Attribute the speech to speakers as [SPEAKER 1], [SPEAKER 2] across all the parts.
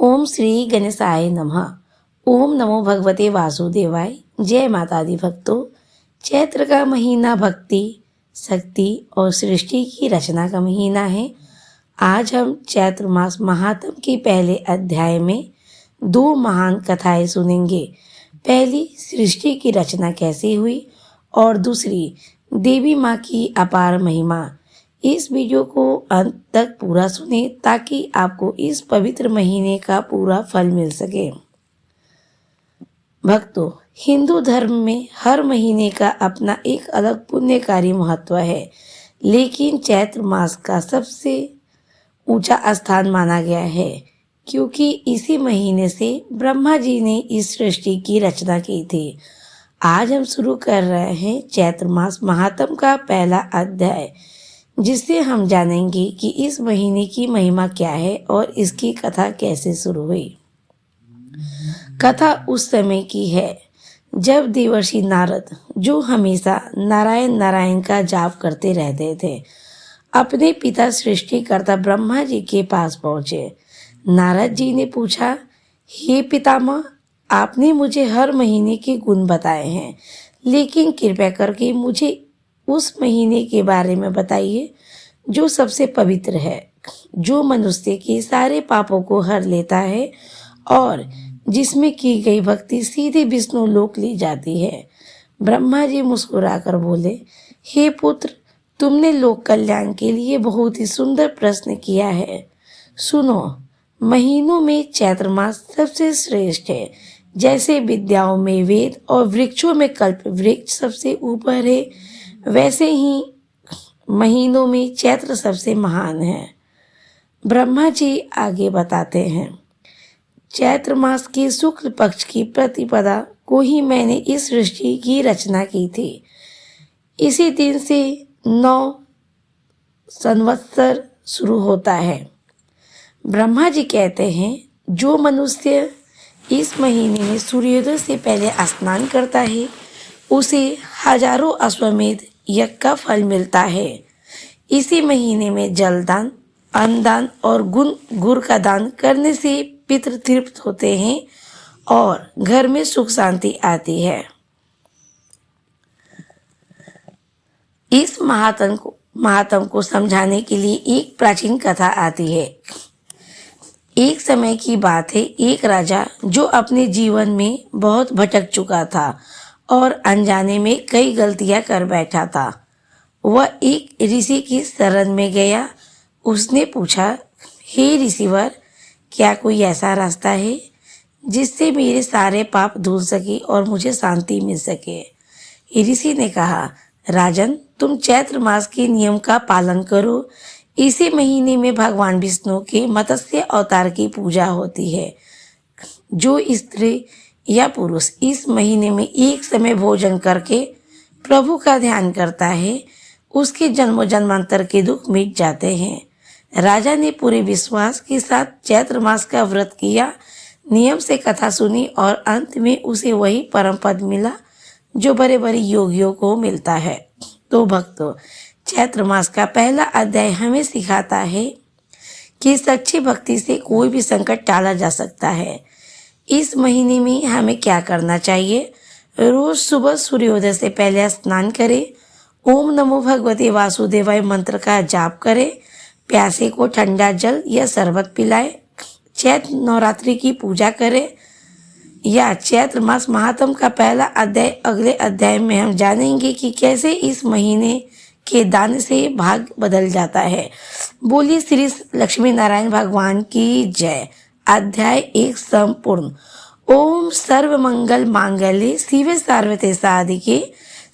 [SPEAKER 1] ओम श्री गणेशाय नमः। ओम नमो भगवते वासुदेवाय। जय माता दी भक्तों। चैत्र का महीना भक्ति, शक्ति और सृष्टि की रचना का महीना है। आज हम चैत्र मास महात्म के पहले अध्याय में दो महान कथाएं सुनेंगे। पहली, सृष्टि की रचना कैसे हुई, और दूसरी, देवी माँ की अपार महिमा। इस वीडियो को अंत तक पूरा सुने ताकि आपको इस पवित्र महीने का पूरा फल मिल सके। भक्तों, हिंदू धर्म में हर महीने का अपना एक अलग पुण्यकारी महत्व है, लेकिन चैत्र मास का सबसे ऊंचा स्थान माना गया है क्योंकि इसी महीने से ब्रह्मा जी ने इस सृष्टि की रचना की थी। आज हम शुरू कर रहे हैं चैत्र मास महात्म का पहला अध्याय, जिससे हम जानेंगे कि इस महीने की महिमा क्या है और इसकी कथा कैसे शुरू हुई। कथा उस समय की है जब देवर्षि नारद, जो हमेशा नारायण नारायण का जाप करते रहते थे, अपने पिता सृष्टिकर्ता ब्रह्मा जी के पास पहुंचे। नारद जी ने पूछा, हे पितामह, आपने मुझे हर महीने के गुण बताए हैं, लेकिन कृपया करके मुझे उस महीने के बारे में बताइए जो सबसे पवित्र है, जो मनुष्य के सारे पापों को हर लेता है और जिसमें की गई भक्ति सीधे विष्णु लोक ली जाती है। ब्रह्मा जी मुस्कुराकर बोले, हे पुत्र, तुमने लोक कल्याण के लिए बहुत ही सुंदर प्रश्न किया है। सुनो, महीनों में चैत्र मास सबसे श्रेष्ठ है। जैसे विद्याओं में वेद और वृक्षों में कल्प वृक्ष सबसे ऊपर है, वैसे ही महीनों में चैत्र सबसे महान है। ब्रह्मा जी आगे बताते हैं, चैत्र मास के शुक्ल पक्ष की प्रतिपदा को ही मैंने इस सृष्टि की रचना की थी। इसी दिन से 9 संवत्सर शुरू होता है। ब्रह्मा जी कहते हैं, जो मनुष्य इस महीने में सूर्योदय से पहले स्नान करता है, उसे हजारों अश्वमेध यज्ञ का फल मिलता है। इसी महीने में जलदान, अन्नदान और गुड़ का दान करने से पितृ तृप्त होते हैं और घर में सुख शांति आती है। इस महात्म को समझाने के लिए एक प्राचीन कथा आती है। एक समय की बात है, एक राजा जो अपने जीवन में बहुत भटक चुका था और अनजाने में कई गलतियां कर बैठा था। वह एक ऋषि की शरण में गया। उसने पूछा, हे ऋषिवर, क्या कोई ऐसा रास्ता है जिससे मेरे सारे पाप धुल सके और मुझे शांति मिल सके? ऋषि ने कहा, राजन, तुम चैत्र मास के नियम का पालन करो। इसी महीने में भगवान विष्णु के मत्स्य अवतार की पूजा होती है। जो स्त्री या पुरुष इस महीने में एक समय भोजन करके प्रभु का ध्यान करता है, उसके जन्मों जन्मांतर के दुख मिट जाते हैं। राजा ने पूरे विश्वास के साथ चैत्र मास का व्रत किया, नियम से कथा सुनी और अंत में उसे वही परम पद मिला जो बड़े बड़े योगियों को मिलता है। तो भक्तों, चैत्र मास का पहला अध्याय हमें सिखाता है कि सच्ची भक्ति से कोई भी संकट टाला जा सकता है। इस महीने में हमें क्या करना चाहिए? रोज सुबह सूर्योदय से पहले स्नान करें, ओम नमो भगवते वासुदेवाय मंत्र का जाप करें, प्यासे को ठंडा जल या शरबत पिलाएं, चैत्र नवरात्रि की पूजा करें। या चैत्र मास महात्म का पहला अध्याय अगले अध्याय में हम जानेंगे कि कैसे इस महीने के दान से भाग्य बदल जाता है। बोलिए श्री लक्ष्मी नारायण भगवान की जय। अध्याय 1 संपूर्ण। ओम सर्व मंगल मांगल्ये शिवे सर्वते साधिके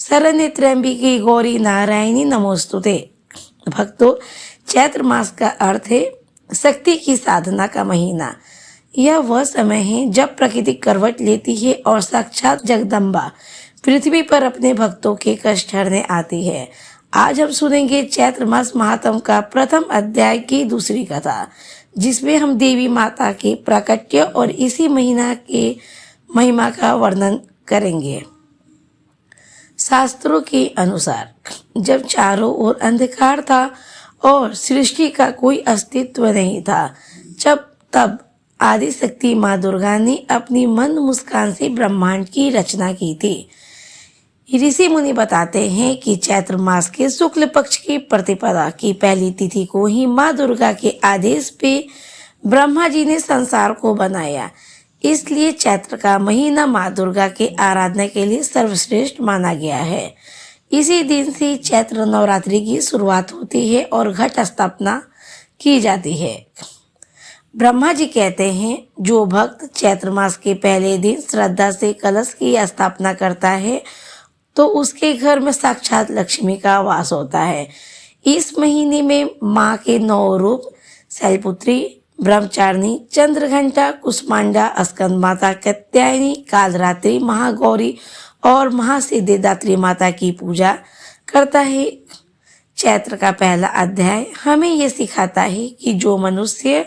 [SPEAKER 1] शरण्ये त्र्यंबिके गौरी नारायणी नमोस्तुते। भक्तों, चैत्र मास का अर्थ है शक्ति की साधना का महीना। यह वह समय है जब प्रकृति करवट लेती है और साक्षात जगदम्बा पृथ्वी पर अपने भक्तों के कष्ट हरने आती है। आज हम सुनेंगे चैत्र मास महात्म का प्रथम अध्याय की दूसरी कथा, जिसमें हम देवी माता के प्राकट्य और इसी महीना के महिमा का वर्णन करेंगे। शास्त्रों के अनुसार जब चारों ओर अंधकार था और सृष्टि का कोई अस्तित्व नहीं था, तब आदि शक्ति माँ दुर्गा ने अपनी मंद मुस्कान से ब्रह्मांड की रचना की थी। ऋषि मुनि बताते हैं कि चैत्र मास के शुक्ल पक्ष की प्रतिपदा की पहली तिथि को ही माँ दुर्गा के आदेश पे ब्रह्मा जी ने संसार को बनाया। इसलिए चैत्र का महीना माँ दुर्गा के आराधना के लिए सर्वश्रेष्ठ माना गया है। इसी दिन से चैत्र नवरात्रि की शुरुआत होती है और घट स्थापना की जाती है। ब्रह्मा जी कहते हैं, जो भक्त चैत्र मास के पहले दिन श्रद्धा से कलश की स्थापना करता है तो उसके घर में साक्षात लक्ष्मी का वास होता है। इस महीने में माँ के 9 रूप शैलपुत्री, ब्रह्मचारिणी, चंद्रघंटा, कुष्मांडा, स्कंद माता, कात्यायनी, कालरात्रि, महागौरी और महासिद्धिदात्री माता की पूजा करता है। चैत्र का पहला अध्याय हमें यह सिखाता है कि जो मनुष्य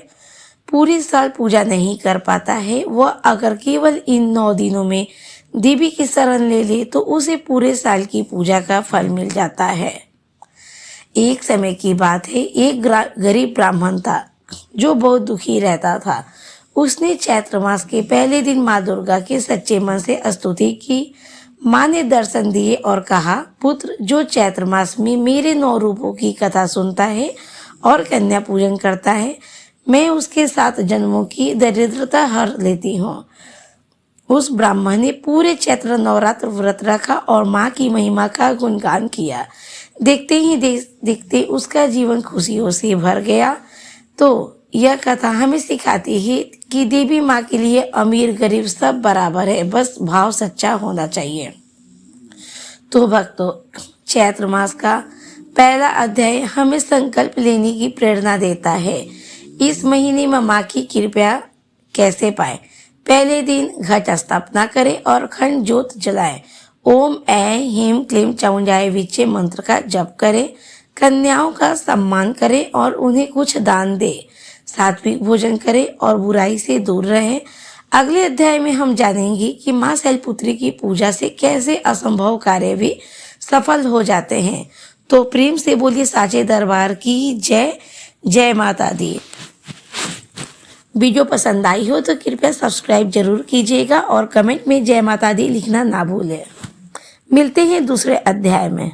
[SPEAKER 1] पूरे साल पूजा नहीं कर पाता है, वह अगर केवल इन 9 दिनों में देवी की शरण ले ले तो उसे पूरे साल की पूजा का फल मिल जाता है। एक समय की बात है, एक गरीब ब्राह्मण था जो बहुत दुखी रहता था। उसने चैत्र मास के पहले दिन माँ दुर्गा के सच्चे मन से स्तुति की। माँ ने दर्शन दिए और कहा, पुत्र, जो चैत्र मास में मेरे 9 रूपों की कथा सुनता है और कन्या पूजन करता है, मैं उसके 7 जन्मों की दरिद्रता हर लेती हूँ। उस ब्राह्मण ने पूरे चैत्र नवरात्र व्रत रखा और माँ की महिमा का गुणगान किया। देखते ही देखते उसका जीवन खुशियों से भर गया। तो यह कथा हमें सिखाती है कि देवी माँ के लिए अमीर गरीब सब बराबर है, बस भाव सच्चा होना चाहिए। तो भक्तों, चैत्र मास का पहला अध्याय हमें संकल्प लेने की प्रेरणा देता है। इस महीने में माँ की कृपा कैसे पाए? पहले दिन घट स्थापना करें और खंड ज्योत जलाएं। ओम ऐं ह्रीं क्लीं चामुंडाय विचे मंत्र का जप करें। कन्याओं का सम्मान करें और उन्हें कुछ दान दें। सात्विक भोजन करें और बुराई से दूर रहें। अगले अध्याय में हम जानेंगे कि माँ शैलपुत्री की पूजा से कैसे असंभव कार्य भी सफल हो जाते हैं। तो प्रेम से बोलिए साचे दरबार की जय। जय माता दी। वीडियो पसंद आई हो तो कृपया सब्सक्राइब जरूर कीजिएगा और कमेंट में जय माता दी लिखना ना भूलें। मिलते हैं दूसरे अध्याय में।